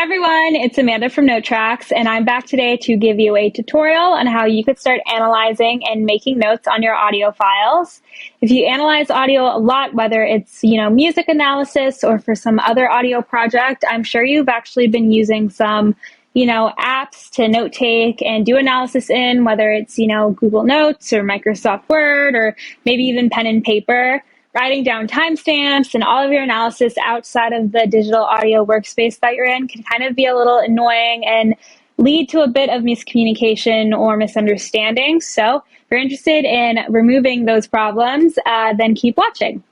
Everyone, it's Amanda from Notetracks, and I'm back today to give you a tutorial on how you could start analyzing and making notes on your audio files. If you analyze audio a lot, whether it's, music analysis or for some other audio project, I'm sure you've actually been using some, apps to note take and do analysis in, whether it's, Google Notes or Microsoft Word or maybe even pen and paper. Writing down timestamps and all of your analysis outside of the digital audio workspace that you're in can kind of be a little annoying and lead to a bit of miscommunication or misunderstanding. So if you're interested in removing those problems, then keep watching.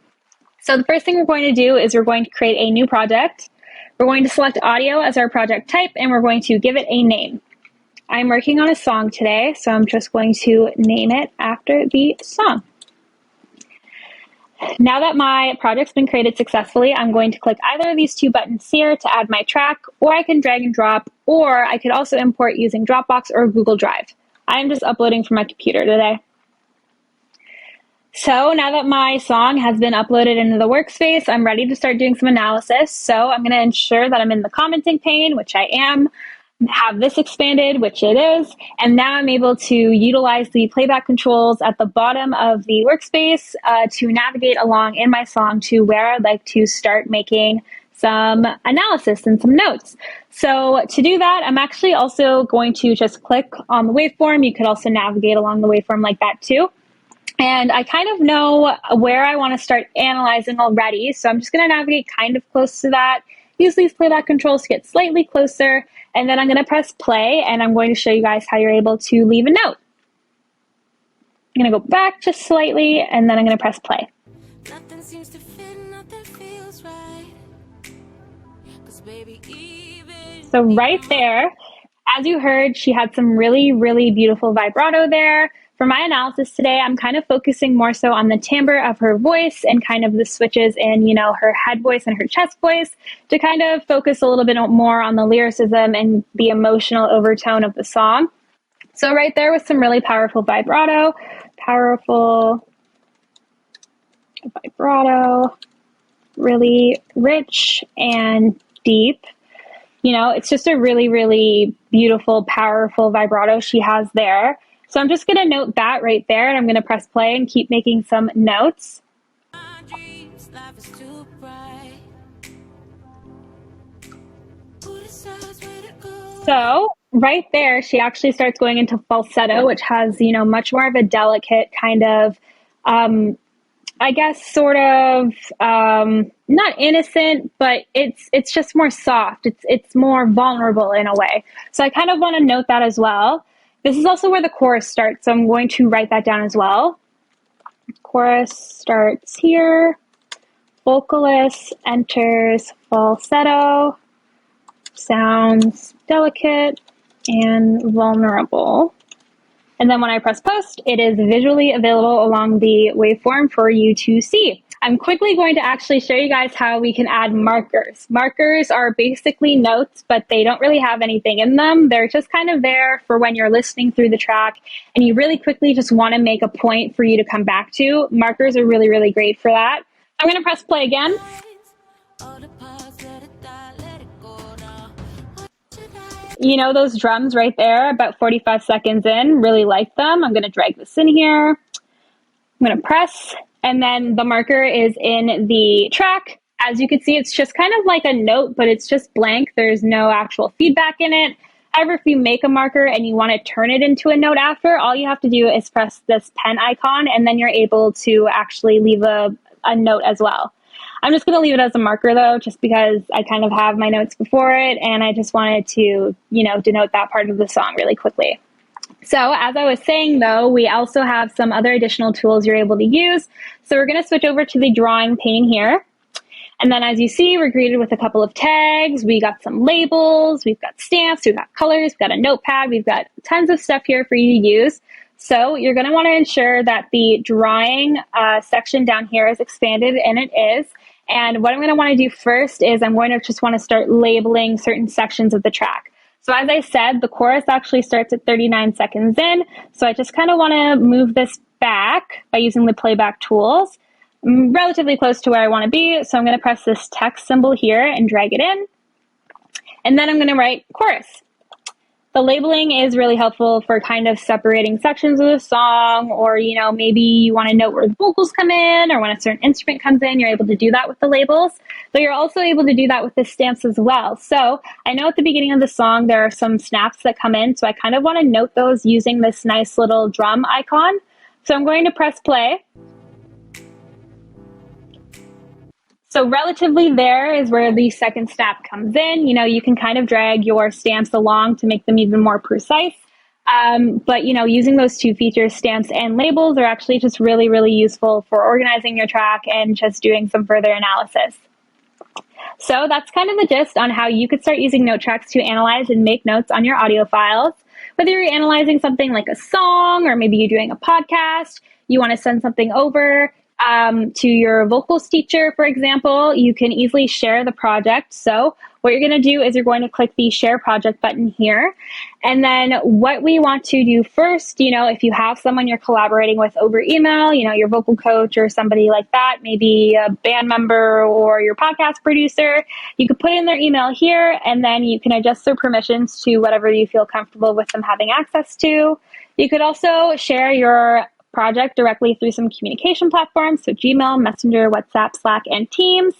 So the first thing we're going to do is we're going to create a new project. We're going to select audio as our project type, and we're going to give it a name. I'm working on a song today, so I'm just going to name it after the song. Now that my project's been created successfully, I'm going to click either of these two buttons here to add my track, or I can drag and drop, or I could also import using Dropbox or Google Drive. I'm just uploading from my computer today. So now that my song has been uploaded into the workspace, I'm ready to start doing some analysis. So I'm going to ensure that I'm in the commenting pane, which I am, have this expanded, which it is, and now I'm able to utilize the playback controls at the bottom of the workspace to navigate along in my song to where I'd like to start making some analysis and some notes. So to do that, I'm actually also going to just click on the waveform. You could also navigate along the waveform like that too. And I kind of know where I want to start analyzing already, so I'm just going to navigate kind of close to that. Use these playback controls to get slightly closer, and then I'm going to press play, and I'm going to show you guys how you're able to leave a note. I'm going to go back just slightly, and then I'm going to press play. Nothing seems to fit, nothing feels right. 'Cause baby, so right there, as you heard, she had some really, really beautiful vibrato there. For my analysis today, I'm kind of focusing more so on the timbre of her voice and kind of the switches in, her head voice and her chest voice to kind of focus a little bit more on the lyricism and the emotional overtone of the song. So right there was some really powerful vibrato, really rich and deep. It's just a really, really beautiful, powerful vibrato she has there. So I'm just going to note that right there, and I'm going to press play and keep making some notes. So right there, she actually starts going into falsetto, which has, much more of a delicate kind of, not innocent, but it's just more soft. It's more vulnerable in a way. So I kind of want to note that as well. This is also where the chorus starts, so I'm going to write that down as well. Chorus starts here. Vocalist enters falsetto. Sounds delicate and vulnerable. And then when I press post, it is visually available along the waveform for you to see. I'm quickly going to actually show you guys how we can add markers. Markers are basically notes, but they don't really have anything in them. They're just kind of there for when you're listening through the track and you really quickly just want to make a point for you to come back to. Markers are really, really great for that. I'm going to press play again. Those drums right there, about 45 seconds in, really like them. I'm going to drag this in here. I'm going to press, and then the marker is in the track. As you can see, it's just kind of like a note, but it's just blank. There's no actual feedback in it. However, if you make a marker and you want to turn it into a note after, all you have to do is press this pen icon, and then you're able to actually leave a note as well. I'm just going to leave it as a marker though, just because I kind of have my notes before it, and I just wanted to, denote that part of the song really quickly. So as I was saying though, we also have some other additional tools you're able to use. So we're going to switch over to the drawing pane here. And then as you see, we're greeted with a couple of tags. We got some labels, we've got stamps, we've got colors, we've got a notepad, we've got tons of stuff here for you to use. So you're going to want to ensure that the drawing section down here is expanded, and it is. And what I'm going to want to do first is I'm going to just want to start labeling certain sections of the track. So as I said, the chorus actually starts at 39 seconds in. So I just kind of want to move this back by using the playback tools. I'm relatively close to where I want to be. So I'm going to press this text symbol here and drag it in. And then I'm going to write chorus. The labeling is really helpful for kind of separating sections of the song, or, maybe you want to note where the vocals come in or when a certain instrument comes in, you're able to do that with the labels, but you're also able to do that with the stamps as well. So I know at the beginning of the song, there are some snaps that come in. So I kind of want to note those using this nice little drum icon. So I'm going to press play. So relatively there is where the second snap comes in. You can kind of drag your stamps along to make them even more precise. But, using those two features, stamps and labels, are actually just really, really useful for organizing your track and just doing some further analysis. So that's kind of the gist on how you could start using Notetracks to analyze and make notes on your audio files. Whether you're analyzing something like a song, or maybe you're doing a podcast, you want to send something over to your vocals teacher, for example, you can easily share the project. So what you're going to do is you're going to click the share project button here. And then what we want to do first, if you have someone you're collaborating with over email, your vocal coach or somebody like that, maybe a band member or your podcast producer, you could put in their email here, and then you can adjust their permissions to whatever you feel comfortable with them having access to. You could also share your project directly through some communication platforms, so Gmail, Messenger, WhatsApp, Slack, and Teams.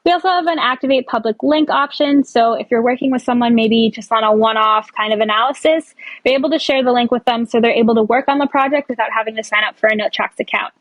We also have an activate public link option, so if you're working with someone maybe just on a one-off kind of analysis, you're able to share the link with them so they're able to work on the project without having to sign up for a Notetracks account.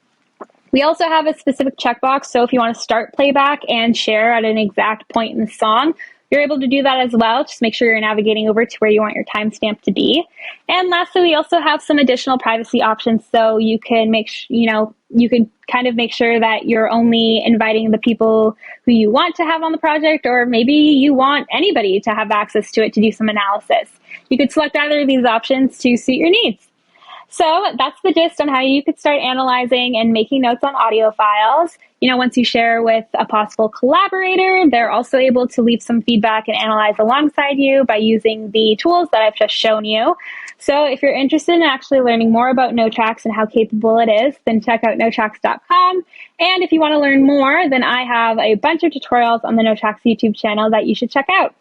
We also have a specific checkbox, so if you want to start playback and share at an exact point in the song, you're able to do that as well. Just make sure you're navigating over to where you want your timestamp to be. And lastly, we also have some additional privacy options, so you can you can kind of make sure that you're only inviting the people who you want to have on the project, or maybe you want anybody to have access to it to do some analysis. You could select either of these options to suit your needs. So that's the gist on how you could start analyzing and making notes on audio files. Once you share with a possible collaborator, they're also able to leave some feedback and analyze alongside you by using the tools that I've just shown you. So if you're interested in actually learning more about Notetracks and how capable it is, then check out notetracks.com. And if you want to learn more, then I have a bunch of tutorials on the Notetracks YouTube channel that you should check out.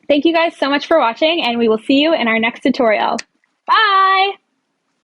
Thank you guys so much for watching, and we will see you in our next tutorial. Bye!